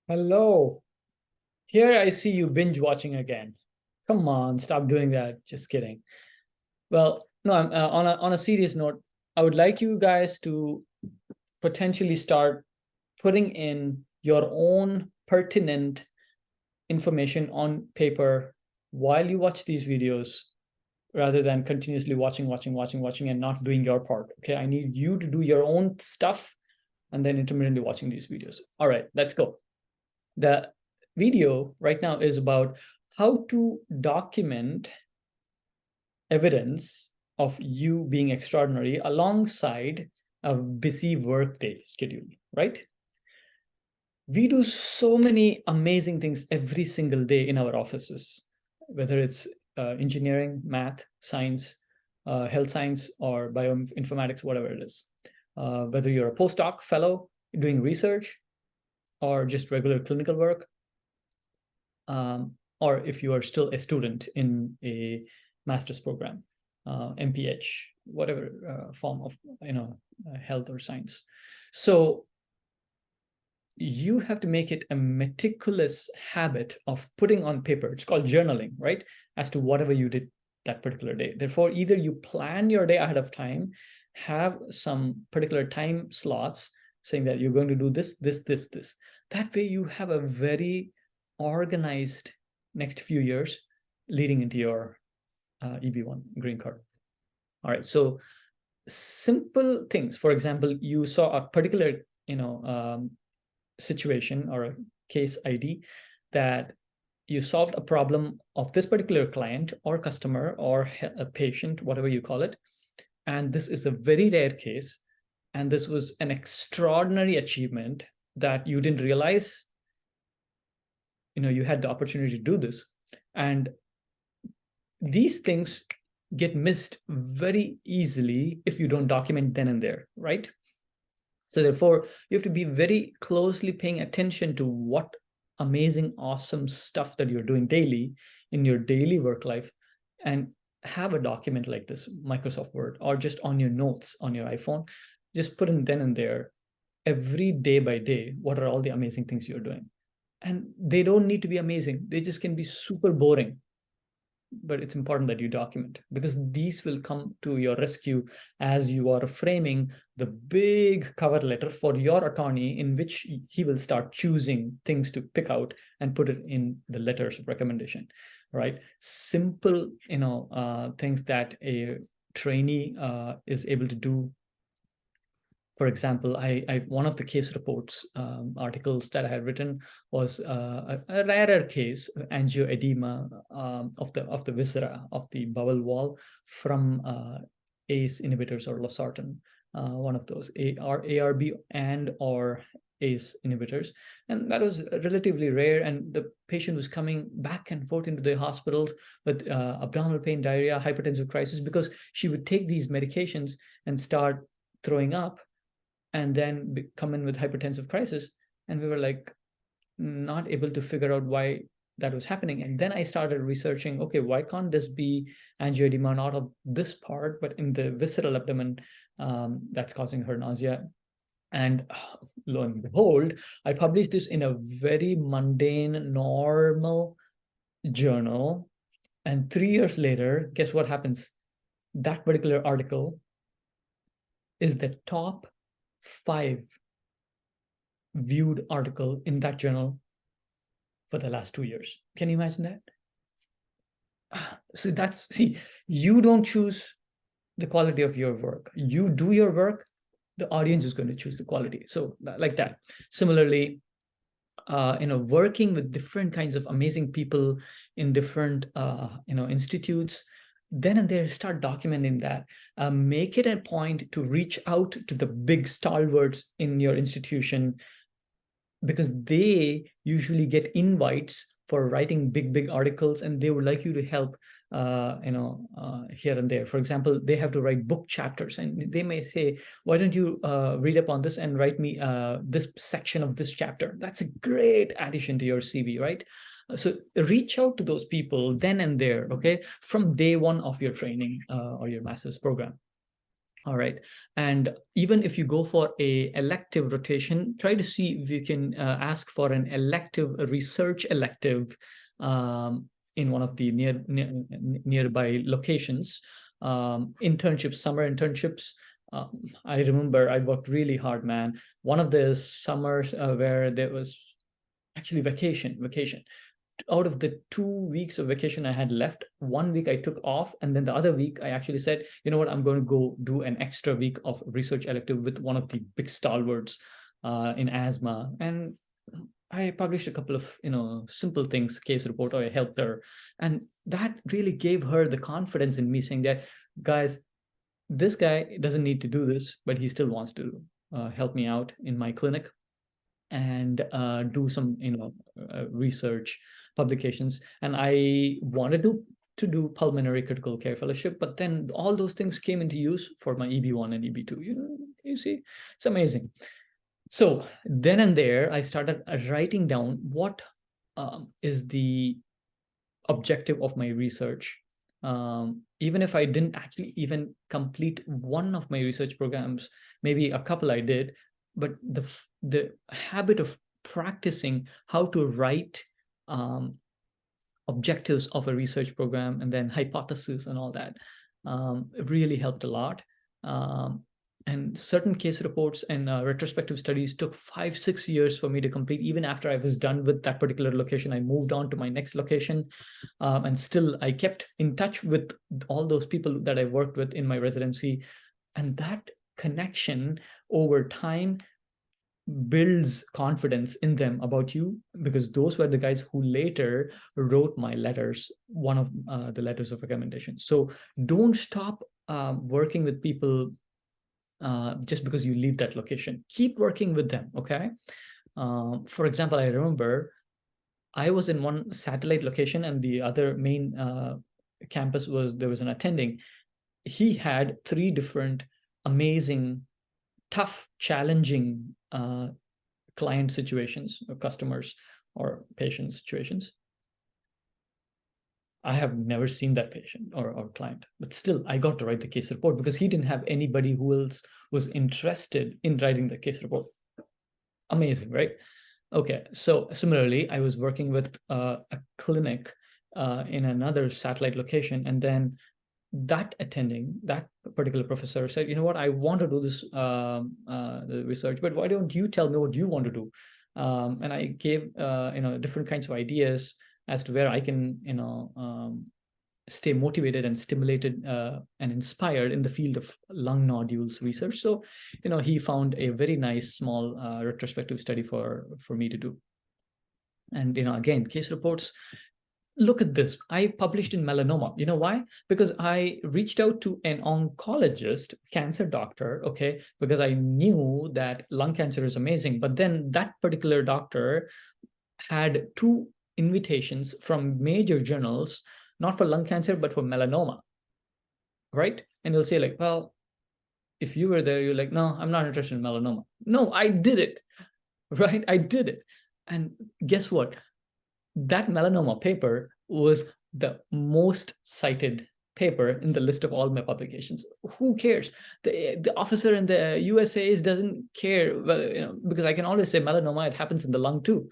Hello. Here I see you binge watching again. Come on, stop doing that. Just kidding. Well, no, on a serious note, I would like you guys to potentially start putting in your own pertinent information on paper while you watch these videos rather than continuously watching and not doing your part. Okay, I need you to do your own stuff and then intermittently watching these videos. All right, let's go. The video right now is about how to document evidence of you being extraordinary alongside a busy workday schedule, right? We do so many amazing things every single day in our offices, whether it's engineering, math, science, health science, or bioinformatics, whatever it is. Whether you're a postdoc fellow doing research or just regular clinical work, or if you are still a student in a master's program, MPH, whatever form of health or science. So you have to make it a meticulous habit of putting on paper. It's called journaling, right? As to whatever you did that particular day. Therefore, either you plan your day ahead of time, have some particular time slots saying that you're going to do this, this, this, this. That way you have a very organized next few years leading into your EB1 green card. All right, so simple things. For example, you saw a particular situation or a case ID that you solved a problem of this particular client or customer or a patient, whatever you call it. And this is a very rare case. And this was an extraordinary achievement that you didn't realize you had the opportunity to do this. And these things get missed very easily if you don't document then and there, right? So therefore, you have to be very closely paying attention to what amazing, awesome stuff that you're doing daily in your daily work life, and have a document like this, Microsoft Word, or just on your notes on your iPhone. Just put in then and there, every day by day, what are all the amazing things you're doing. And they don't need to be amazing. They just can be super boring. But it's important that you document, because these will come to your rescue as you are framing the big cover letter for your attorney, in which he will start choosing things to pick out and put it in the letters of recommendation, right? Simple, things that a trainee is able to do. For example, one of the case reports articles that I had written was a rarer case, angioedema of the viscera of the bowel wall from ACE inhibitors or losartan, one of those ARB and or ACE inhibitors, and that was relatively rare. And the patient was coming back and forth into the hospitals with abdominal pain, diarrhea, hypertensive crisis, because she would take these medications and start throwing up and then come in with hypertensive crisis. And we were like not able to figure out why that was happening. And then I started researching, okay, why can't this be angioedema not of this part, but in the visceral abdomen that's causing her nausea? And lo and behold, I published this in a very mundane, normal journal. And 3 years later, guess what happens? That particular article is the top 5 viewed article in that journal for the last 2 years. Can you imagine that? So you don't choose the quality of your work. You do your work, the audience is going to choose the quality. So like that. Similarly, working with different kinds of amazing people in different institutes, then and there start documenting that. Make it a point to reach out to the big stalwarts in your institution, because they usually get invites for writing big articles, and they would like you to help here and there. For example, they have to write book chapters, and they may say, why don't you read up on this and write me this section of this chapter? That's a great addition to your CV, right? So reach out to those people then and there, okay, from day one of your training or your master's program. All right. And even if you go for a elective rotation, try to see if you can ask for an elective, a research elective in one of the nearby locations. Internships, summer internships. I remember I worked really hard, man. One of the summers where there was actually vacation. Out of the 2 weeks of vacation I had left, 1 week I took off, and then the other week I actually said, you know what, I'm going to go do an extra week of research elective with one of the big stalwarts in asthma. And I published a couple of, simple things, case report, or I helped her. And that really gave her the confidence in me, saying that, guys, this guy doesn't need to do this, but he still wants to help me out in my clinic and do some research publications. And I wanted to do pulmonary critical care fellowship, but then all those things came into use for my EB1 and EB2. You see, it's amazing. So then and there I started writing down what is the objective of my research. Even if I didn't actually even complete one of my research programs, maybe a couple I did, but the habit of practicing how to write objectives of a research program and then hypothesis and all that really helped a lot. And certain case reports and retrospective studies took 5-6 years for me to complete. Even after I was done with that particular location, I moved on to my next location. And still I kept in touch with all those people that I worked with in my residency. And that connection over time builds confidence in them about you, because those were the guys who later wrote my letters, one of the letters of recommendation. So don't stop working with people just because you leave that location. Keep working with them, okay? For example, I remember I was in one satellite location and the other main campus there was an attending. He had 3 different amazing, tough, challenging client situations, or customers or patient situations. I have never seen that patient or client, but still I got to write the case report because he didn't have anybody who else was interested in writing the case report. Amazing, right? Okay, so similarly, I was working with a clinic in another satellite location, and then that particular professor said, you know what, I want to do this the research, but why don't you tell me what you want to do? And I gave different kinds of ideas as to where I can stay motivated and stimulated and inspired in the field of lung nodules research. So he found a very nice small retrospective study for me to do. And again, case reports. Look at this. I published in melanoma. You know why? Because I reached out to an oncologist, cancer doctor, okay, because I knew that lung cancer is amazing. But then that particular doctor had 2 invitations from major journals, not for lung cancer, but for melanoma, right? And you'll say like, well, if you were there, you're like, no, I'm not interested in melanoma. No, I did it, right? I did it. And guess what? That melanoma paper was the most cited paper in the list of all my publications. Who cares? The officer in the USA doesn't care, because I can always say melanoma, it happens in the lung too.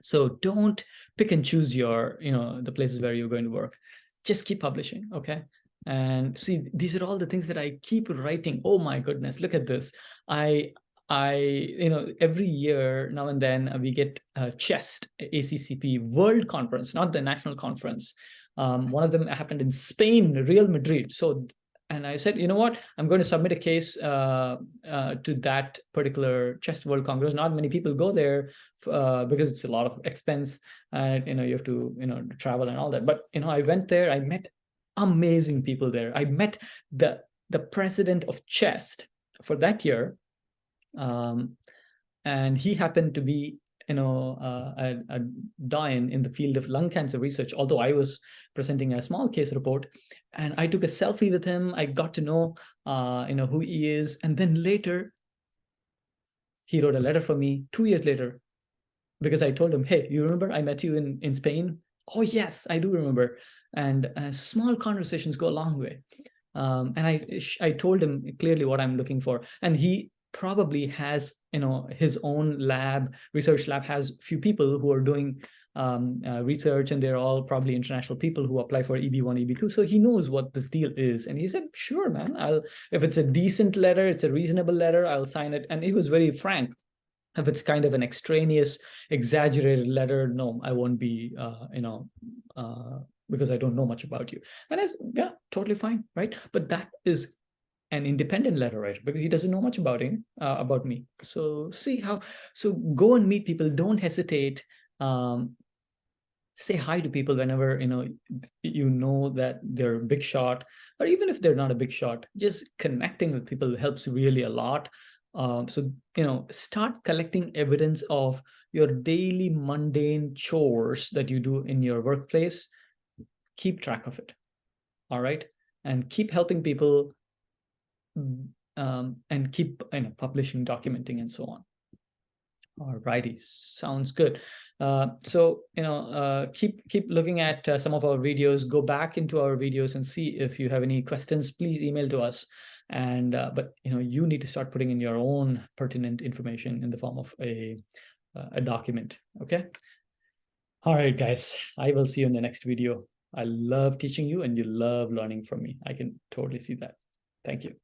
So don't pick and choose your, the places where you're going to work. Just keep publishing, okay? And see, these are all the things that I keep writing. Oh my goodness, look at this. I every year now and then we get a CHEST, ACCP World Conference, not the national conference. One of them happened in Spain, Real Madrid. So, and I said, you know what, I'm going to submit a case to that particular CHEST World Congress. Not many people go there because it's a lot of expense, and you have to travel and all that. But I went there. I met amazing people there. I met the president of CHEST for that year. And he happened to be, a doyen in the field of lung cancer research, although I was presenting a small case report. And I took a selfie with him. I got to know, who he is. And then later, he wrote a letter for me 2 years later, because I told him, hey, you remember I met you in Spain? Oh, yes, I do remember. And small conversations go a long way. And I told him clearly what I'm looking for, and he probably has, his own research lab has few people who are doing research, and they're all probably international people who apply for EB1 EB2, so he knows what this deal is. And he said, sure man, if it's a decent letter, it's a reasonable letter, I'll sign it. And he was very frank. If it's kind of an extraneous, exaggerated letter, no, I won't be, because I don't know much about you. And I said, yeah, totally fine, right? But that is an independent letter writer, because he doesn't know much about me. So go and meet people. Don't hesitate. Say hi to people whenever you know that they're a big shot, or even if they're not a big shot. Just connecting with people helps really a lot. So start collecting evidence of your daily mundane chores that you do in your workplace. Keep track of it. All right, and keep helping people, and keep publishing, documenting, and so on. All righty, sounds good. So keep looking at some of our videos. Go back into our videos and see if you have any questions. Please email to us. And but you need to start putting in your own pertinent information in the form of a document. Okay. All right, guys. I will see you in the next video. I love teaching you, and you love learning from me. I can totally see that. Thank you.